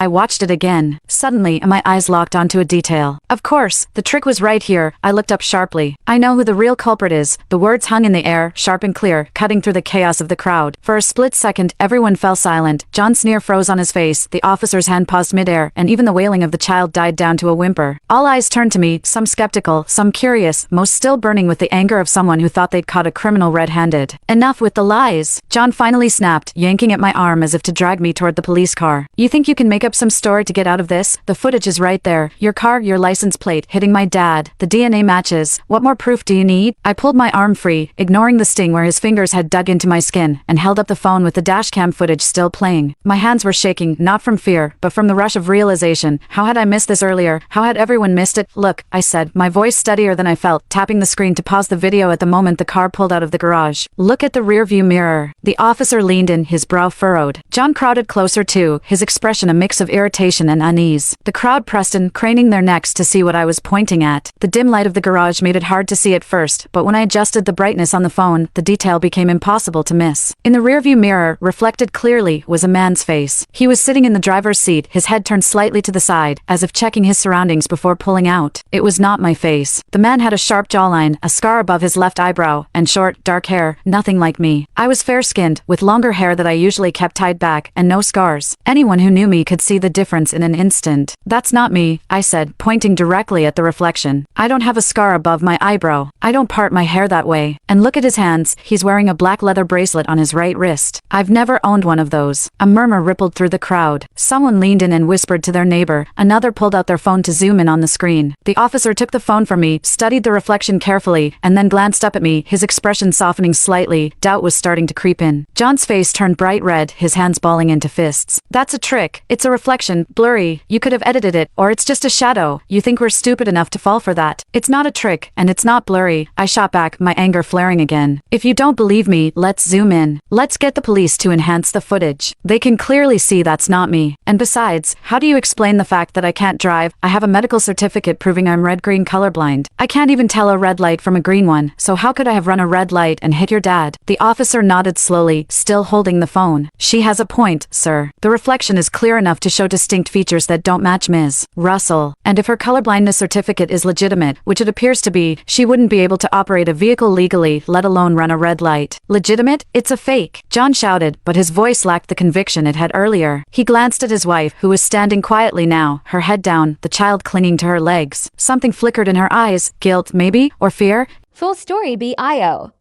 I watched it again. Suddenly, my eyes locked onto a detail. Of course, the trick was right here. I looked up sharply. I know who the real culprit is. The words hung in the air, sharp and clear, cutting through the chaos of the crowd. For a split second, everyone fell silent. John's sneer froze on his face, the officer's hand paused midair, and even the wailing of the child died down to a whimper. All eyes turned to me, some skeptical, some curious, most still burning with the anger of someone who thought they'd caught a criminal red-handed. Enough with the lies. John finally snapped, yanking at my arm as if to drag me toward the police car. You think you can make up some story to get out of this? The footage is right there. Your car, your license plate, hitting my dad. The DNA matches. What more proof do you need? I pulled my arm free, ignoring the sting where his fingers had dug into my skin, and held up the phone with the dashcam footage still playing. My hands were shaking, not from fear, but from the rush of realization. How had I missed this earlier? How had everyone missed it? Look, I said, my voice steadier than I felt, tapping the screen to pause the video at the moment the car pulled out of the garage. Look at the rearview mirror. The officer leaned in, his brow furrowed. John crowded closer too, his expression a mix of irritation and unease. The crowd pressed in, craning their necks to see what I was pointing at. The dim light of the garage made it hard to see at first, but when I adjusted the brightness on the phone, the detail became impossible to miss. In the rearview mirror, reflected clearly, was a man's face. He was sitting in the driver's seat, his head turned slightly to the side, as if checking his surroundings before pulling out. It was not my face. The man had a sharp jawline, a scar above his left eyebrow, and short, dark hair, nothing like me. I was fair-skinned, with longer hair that I usually kept tied back, and no scars. Anyone who knew me could see the difference in an instant. That's not me, I said, pointing directly at the reflection. I don't have a scar above my eyebrow. I don't part my hair that way. And look at his hands, he's wearing a black leather bracelet on his right wrist. I've never owned one of those. A murmur rippled through the crowd. Someone leaned in and whispered to their neighbor. Another pulled out their phone to zoom in on the screen. The officer took the phone from me, studied the reflection carefully, and then glanced up at me, his expression softening slightly. Doubt was starting to creep in. John's face turned bright red, his hands balling into fists. That's a trick. It's a reflection, blurry. You could have edited it, or it's just a shadow. You think we're stupid enough to fall for that. It's not a trick, and it's not blurry. I shot back, my anger flaring again. If you don't believe me, let's zoom in. Let's get the police to enhance the footage. They can clearly see that's not me. And besides, how do you explain the fact that I can't drive? I have a medical certificate proving I'm red-green colorblind. I can't even tell a red light from a green one, so how could I have run a red light and hit your dad? The officer nodded slowly, still holding the phone. She has a point, sir. The reflection is clear enough to show distinct features that don't match Ms. Russell. And if her colorblindness certificate is legitimate, which it appears to be, she wouldn't be able to operate a vehicle legally, let alone run a red light. Legitimate? It's a fake, John shouted, but his voice lacked the conviction it had earlier. He glanced at his wife, who was standing quietly now, her head down, the child clinging to her legs. Something flickered in her eyes, guilt, maybe, or fear. Full story BIO.